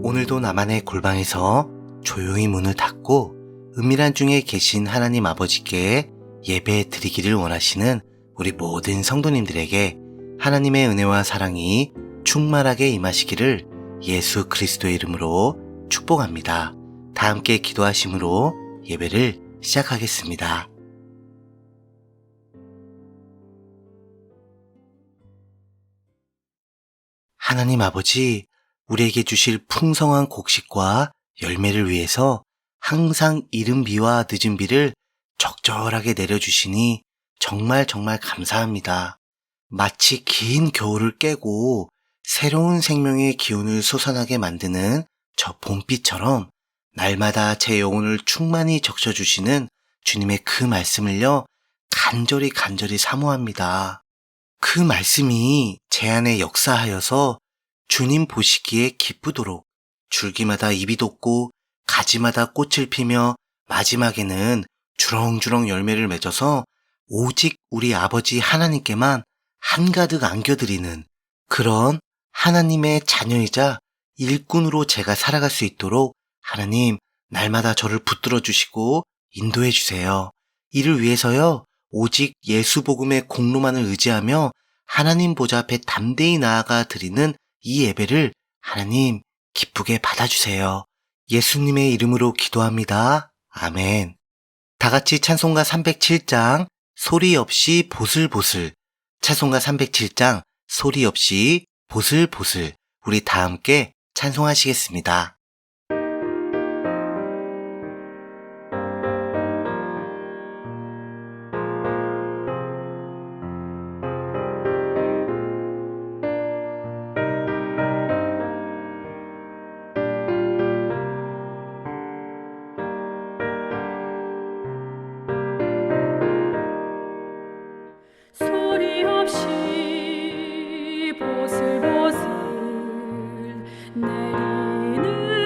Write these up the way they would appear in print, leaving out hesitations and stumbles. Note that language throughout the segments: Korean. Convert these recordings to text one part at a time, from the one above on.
오늘도 나만의 골방에서 조용히 문을 닫고 은밀한 중에 계신 하나님 아버지께 예배 드리기를 원하시는 우리 모든 성도님들에게 하나님의 은혜와 사랑이 충만하게 임하시기를 예수 그리스도의 이름으로 축복합니다. 다 함께 기도하심으로 예배를 시작하겠습니다. 하나님 아버지, 우리에게 주실 풍성한 곡식과 열매를 위해서 항상 이른 비와 늦은 비를 적절하게 내려주시니 정말 감사합니다. 마치 긴 겨울을 깨고 새로운 생명의 기운을 솟아나게 만드는 저 봄비처럼 날마다 제 영혼을 충만히 적셔주시는 주님의 그 말씀을요, 간절히 사모합니다. 그 말씀이 제 안에 역사하여서 주님 보시기에 기쁘도록 줄기마다 잎이 돋고 가지마다 꽃을 피며 마지막에는 주렁주렁 열매를 맺어서 오직 우리 아버지 하나님께만 한가득 안겨드리는 그런 하나님의 자녀이자 일꾼으로 제가 살아갈 수 있도록 하나님, 날마다 저를 붙들어 주시고 인도해 주세요. 이를 위해서요, 오직 예수 복음의 공로만을 의지하며 하나님 보좌 앞에 담대히 나아가 드리는 이 예배를 하나님 기쁘게 받아주세요. 예수님의 이름으로 기도합니다. 아멘. 다 같이 찬송가 307장 소리 없이 보슬보슬, 찬송가 307장 소리 없이 보슬보슬, 우리 다 함께 찬송하시겠습니다. 소리 없이 보슬보슬 내리는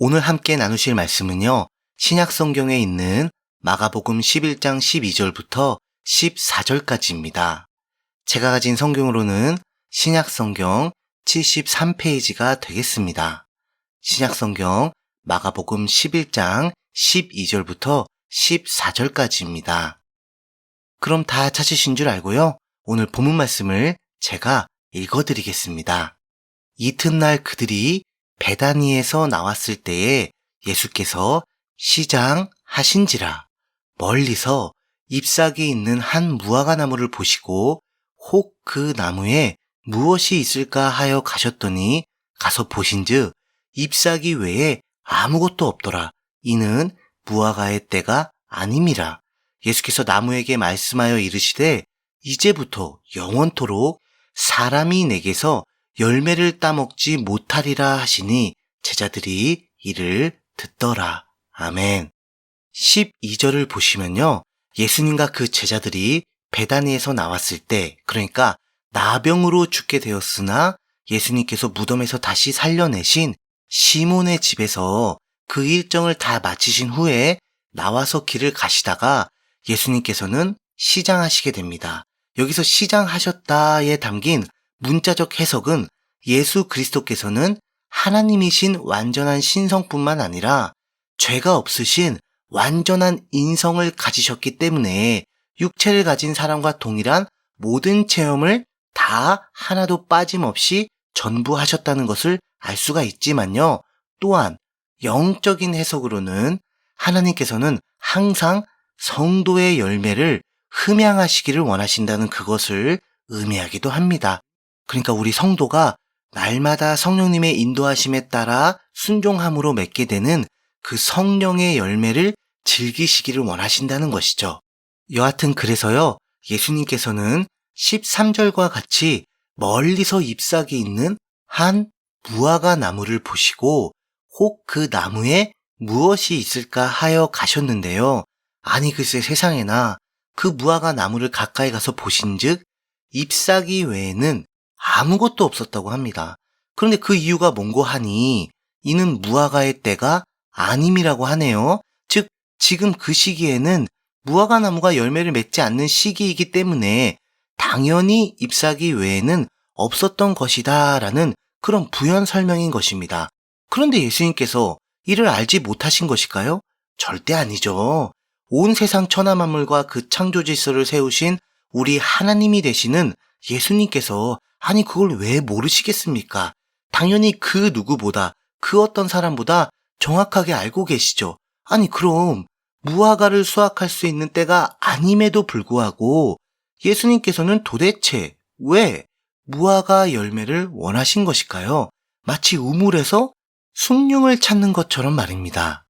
오늘 함께 나누실 말씀은요, 신약 성경에 있는 마가복음 11장 12절부터 14절까지입니다. 제가 가진 성경으로는 신약 성경 73페이지가 되겠습니다. 신약 성경 마가복음 11장 12절부터 14절까지입니다. 그럼 다 찾으신 줄 알고요. 오늘 본문 말씀을 제가 읽어드리겠습니다. 이튿날 그들이 베다니에서 나왔을 때에 예수께서 시장하신지라 멀리서 잎사귀 있는 한 무화과 나무를 보시고 혹 그 나무에 무엇이 있을까 하여 가셨더니 가서 보신즉 잎사귀 외에 아무것도 없더라. 이는 무화과의 때가 아님이라. 예수께서 나무에게 말씀하여 이르시되 이제부터 영원토록 사람이 내게서 열매를 따먹지 못하리라 하시니 제자들이 이를 듣더라. 아멘. 12절을 보시면요. 예수님과 그 제자들이 베다니에서 나왔을 때, 그러니까 나병으로 죽게 되었으나 예수님께서 무덤에서 다시 살려내신 시몬의 집에서 그 일정을 다 마치신 후에 나와서 길을 가시다가 예수님께서는 시장하시게 됩니다. 여기서 시장하셨다에 담긴 문자적 해석은 예수 그리스도께서는 하나님이신 완전한 신성뿐만 아니라 죄가 없으신 완전한 인성을 가지셨기 때문에 육체를 가진 사람과 동일한 모든 체험을 다 하나도 빠짐없이 전부 하셨다는 것을 알 수가 있지만요. 또한 영적인 해석으로는 하나님께서는 항상 성도의 열매를 흠양하시기를 원하신다는 그것을 의미하기도 합니다. 그러니까 우리 성도가 날마다 성령님의 인도하심에 따라 순종함으로 맺게 되는 그 성령의 열매를 즐기시기를 원하신다는 것이죠. 여하튼 그래서요, 예수님께서는 13절과 같이 멀리서 잎사귀 있는 한 무화과 나무를 보시고 혹 그 나무에 무엇이 있을까 하여 가셨는데요. 아니 글쎄 세상에나 그 무화과 나무를 가까이 가서 보신즉 잎사귀 외에는 아무것도 없었다고 합니다. 그런데 그 이유가 뭔고 하니 이는 무화과의 때가 아님이라고 하네요. 즉 지금 그 시기에는 무화과 나무가 열매를 맺지 않는 시기이기 때문에 당연히 잎사귀 외에는 없었던 것이다 라는 그런 부연 설명인 것입니다. 그런데 예수님께서 이를 알지 못하신 것일까요? 절대 아니죠. 온 세상 천하 만물과 그 창조 질서를 세우신 우리 하나님이 되시는 예수님께서 아니 그걸 왜 모르시겠습니까? 당연히 그 누구보다 그 어떤 사람보다 정확하게 알고 계시죠. 아니 그럼 무화과를 수확할 수 있는 때가 아님에도 불구하고 예수님께서는 도대체 왜 무화과 열매를 원하신 것일까요? 마치 우물에서 숭늉을 찾는 것처럼 말입니다.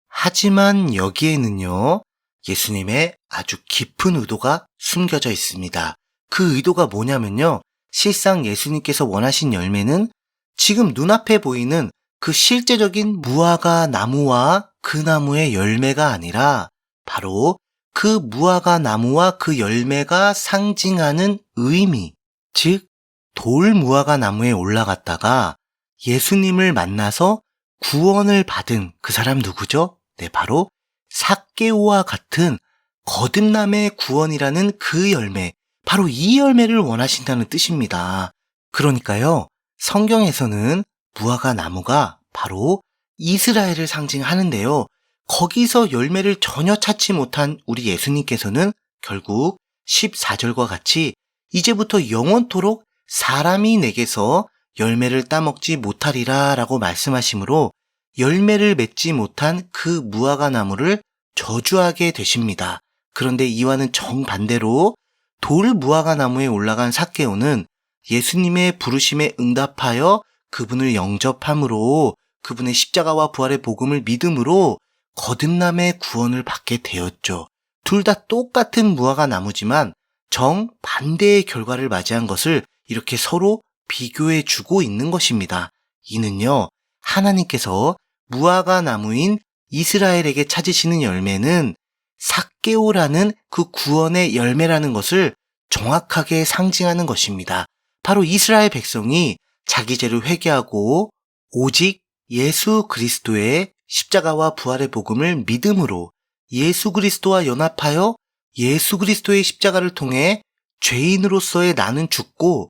하지만 여기에는요, 예수님의 아주 깊은 의도가 숨겨져 있습니다. 그 의도가 뭐냐면요, 실상 예수님께서 원하신 열매는 지금 눈앞에 보이는 그 실제적인 무화과 나무와 그 나무의 열매가 아니라 바로 그 무화과 나무와 그 열매가 상징하는 의미, 즉 돌 무화과 나무에 올라갔다가 예수님을 만나서 구원을 받은 그 사람 누구죠? 네, 바로 삭개오와 같은 거듭남의 구원이라는 그 열매, 바로 이 열매를 원하신다는 뜻입니다. 그러니까요, 성경에서는 무화과 나무가 바로 이스라엘을 상징하는데요. 거기서 열매를 전혀 찾지 못한 우리 예수님께서는 결국 14절과 같이 이제부터 영원토록 사람이 내게서 열매를 따먹지 못하리라 라고 말씀하시므로 열매를 맺지 못한 그 무화과 나무를 저주하게 되십니다. 그런데 이와는 정반대로 돌 무화과 나무에 올라간 삭개오는 예수님의 부르심에 응답하여 그분을 영접함으로 그분의 십자가와 부활의 복음을 믿음으로 거듭남의 구원을 받게 되었죠. 둘 다 똑같은 무화과 나무지만 정반대의 결과를 맞이한 것을 이렇게 서로 비교해 주고 있는 것입니다. 이는요, 하나님께서 무화과 나무인 이스라엘에게 찾으시는 열매는 삭개오라는 그 구원의 열매라는 것을 정확하게 상징하는 것입니다. 바로 이스라엘 백성이 자기 죄를 회개하고 오직 예수 그리스도의 십자가와 부활의 복음을 믿음으로 예수 그리스도와 연합하여 예수 그리스도의 십자가를 통해 죄인으로서의 나는 죽고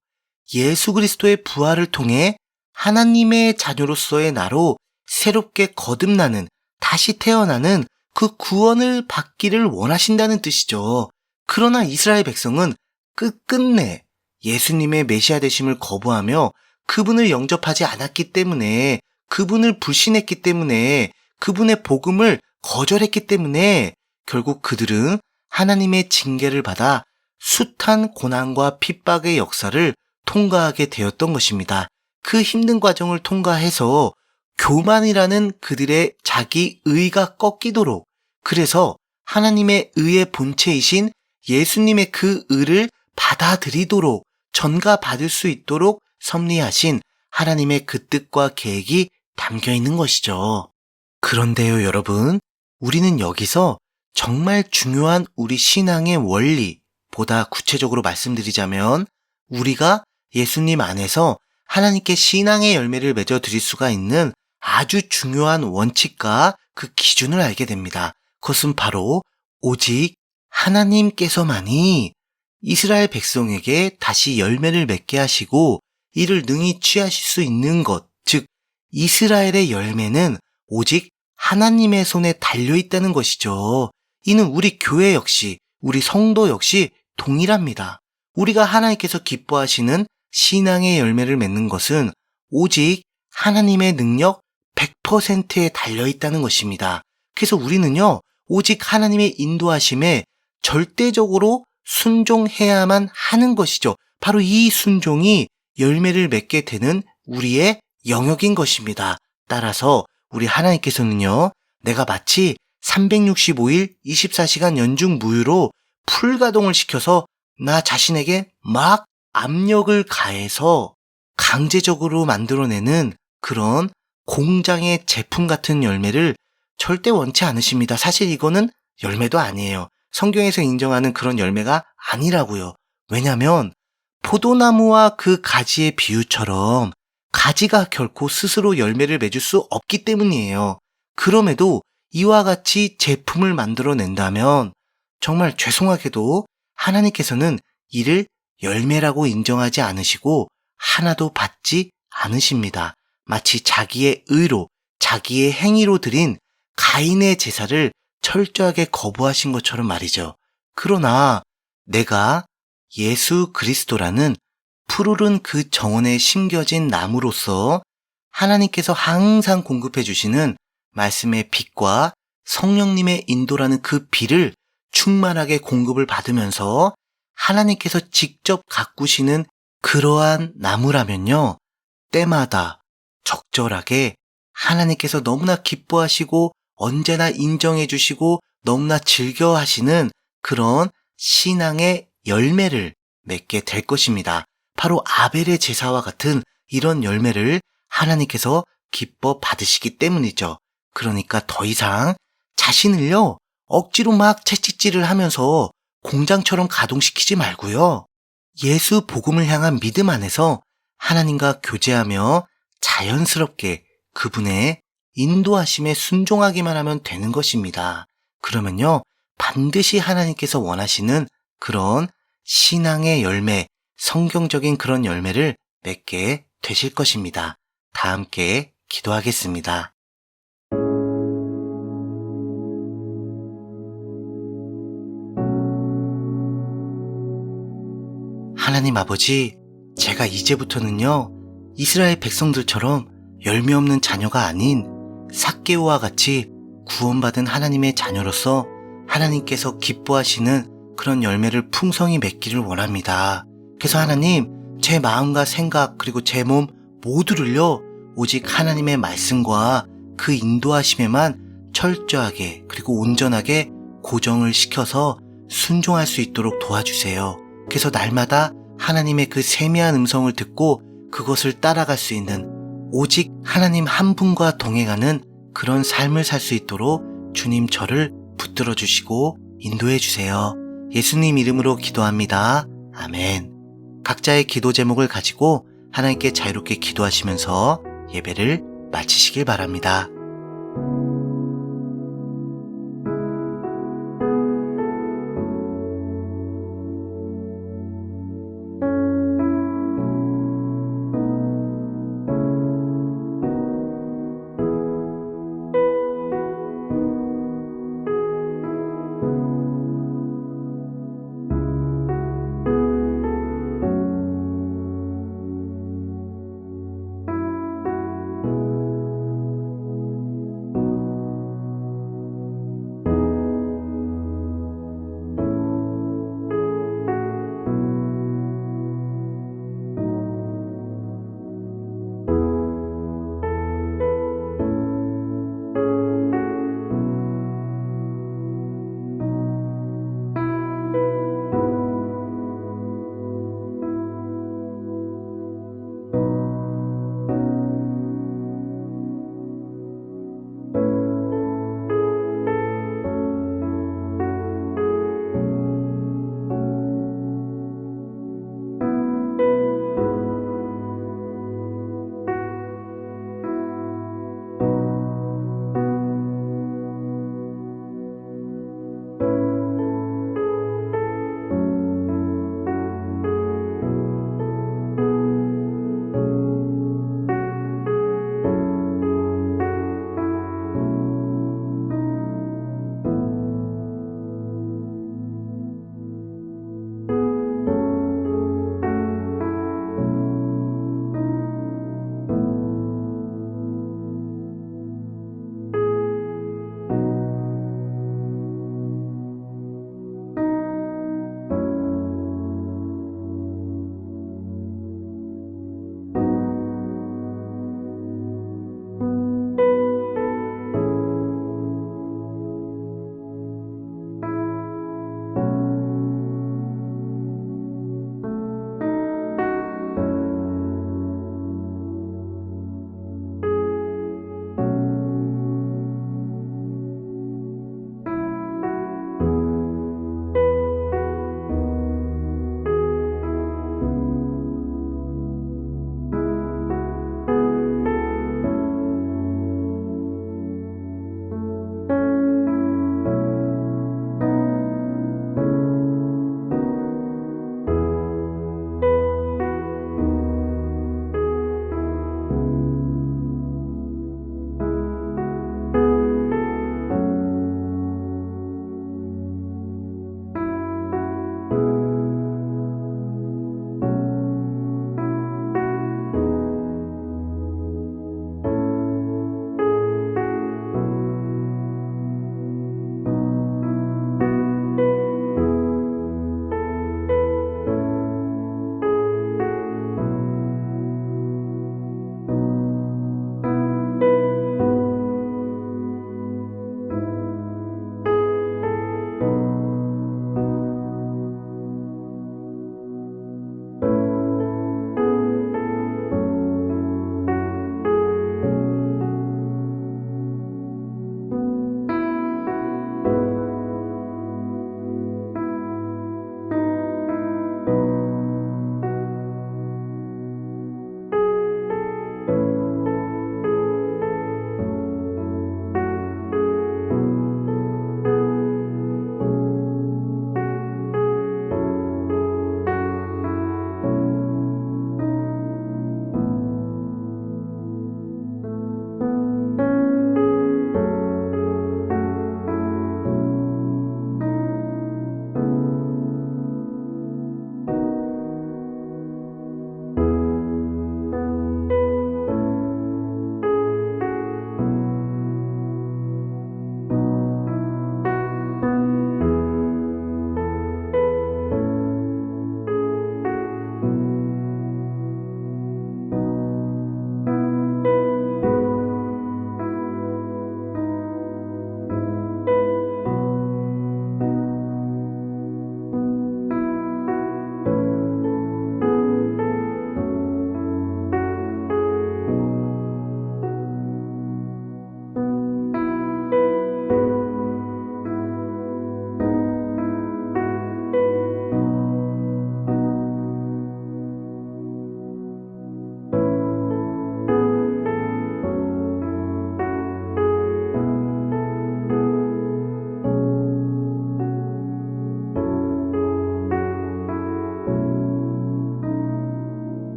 예수 그리스도의 부활을 통해 하나님의 자녀로서의 나로 새롭게 거듭나는, 다시 태어나는 그 구원을 받기를 원하신다는 뜻이죠. 그러나 이스라엘 백성은 끝끝내 예수님의 메시아 되심을 거부하며 그분을 영접하지 않았기 때문에, 그분을 불신했기 때문에, 그분의 복음을 거절했기 때문에 결국 그들은 하나님의 징계를 받아 숱한 고난과 핍박의 역사를 통과하게 되었던 것입니다. 그 힘든 과정을 통과해서 교만이라는 그들의 자기 의가 꺾이도록, 그래서 하나님의 의의 본체이신 예수님의 그 의를 받아들이도록, 전가받을 수 있도록 섭리하신 하나님의 그 뜻과 계획이 담겨 있는 것이죠. 그런데요, 여러분, 우리는 여기서 정말 중요한 우리 신앙의 원리, 보다 구체적으로 말씀드리자면 우리가 예수님 안에서 하나님께 신앙의 열매를 맺어 드릴 수가 있는 아주 중요한 원칙과 그 기준을 알게 됩니다. 그것은 바로 오직 하나님께서만이 이스라엘 백성에게 다시 열매를 맺게 하시고 이를 능히 취하실 수 있는 것, 즉 이스라엘의 열매는 오직 하나님의 손에 달려있다는 것이죠. 이는 우리 교회 역시, 우리 성도 역시 동일합니다. 우리가 하나님께서 기뻐하시는 신앙의 열매를 맺는 것은 오직 하나님의 능력 100%에 달려있다는 것입니다. 그래서 우리는요, 오직 하나님의 인도하심에 절대적으로 순종해야만 하는 것이죠. 바로 이 순종이 열매를 맺게 되는 우리의 영역인 것입니다. 따라서 우리 하나님께서는요, 내가 마치 365일 24시간 연중 무휴로 풀가동을 시켜서 나 자신에게 막 압력을 가해서 강제적으로 만들어내는 그런 공장의 제품 같은 열매를 절대 원치 않으십니다. 사실 이거는 열매도 아니에요. 성경에서 인정하는 그런 열매가 아니라고요. 왜냐하면 포도나무와 그 가지의 비유처럼 가지가 결코 스스로 열매를 맺을 수 없기 때문이에요. 그럼에도 이와 같이 제품을 만들어낸다면 정말 죄송하게도 하나님께서는 이를 열매라고 인정하지 않으시고 하나도 받지 않으십니다. 마치 자기의 의로, 자기의 행위로 드린 가인의 제사를 철저하게 거부하신 것처럼 말이죠. 그러나 내가 예수 그리스도라는 푸르른 그 정원에 심겨진 나무로서 하나님께서 항상 공급해 주시는 말씀의 빛과 성령님의 인도라는 그 비를 충만하게 공급을 받으면서 하나님께서 직접 가꾸시는 그러한 나무라면요, 때마다 적절하게 하나님께서 너무나 기뻐하시고 언제나 인정해 주시고 너무나 즐겨하시는 그런 신앙의 열매를 맺게 될 것입니다. 바로 아벨의 제사와 같은 이런 열매를 하나님께서 기뻐 받으시기 때문이죠. 그러니까 더 이상 자신을요, 억지로 막 채찍질을 하면서 공장처럼 가동시키지 말고요. 예수 복음을 향한 믿음 안에서 하나님과 교제하며 자연스럽게 그분의 인도하심에 순종하기만 하면 되는 것입니다. 그러면요, 반드시 하나님께서 원하시는 그런 신앙의 열매, 성경적인 그런 열매를 맺게 되실 것입니다. 다 함께 기도하겠습니다. 하나님 아버지, 제가 이제부터는요, 이스라엘 백성들처럼 열매 없는 자녀가 아닌 삭개오와 같이 구원받은 하나님의 자녀로서 하나님께서 기뻐하시는 그런 열매를 풍성히 맺기를 원합니다. 그래서 하나님, 제 마음과 생각 그리고 제 몸 모두를요, 오직 하나님의 말씀과 그 인도하심에만 철저하게 그리고 온전하게 고정을 시켜서 순종할 수 있도록 도와주세요. 그래서 날마다 하나님의 그 세미한 음성을 듣고 그것을 따라갈 수 있는 오직 하나님 한 분과 동행하는 그런 삶을 살 수 있도록 주님 저를 붙들어 주시고 인도해 주세요. 예수님 이름으로 기도합니다. 아멘. 각자의 기도 제목을 가지고 하나님께 자유롭게 기도하시면서 예배를 마치시길 바랍니다.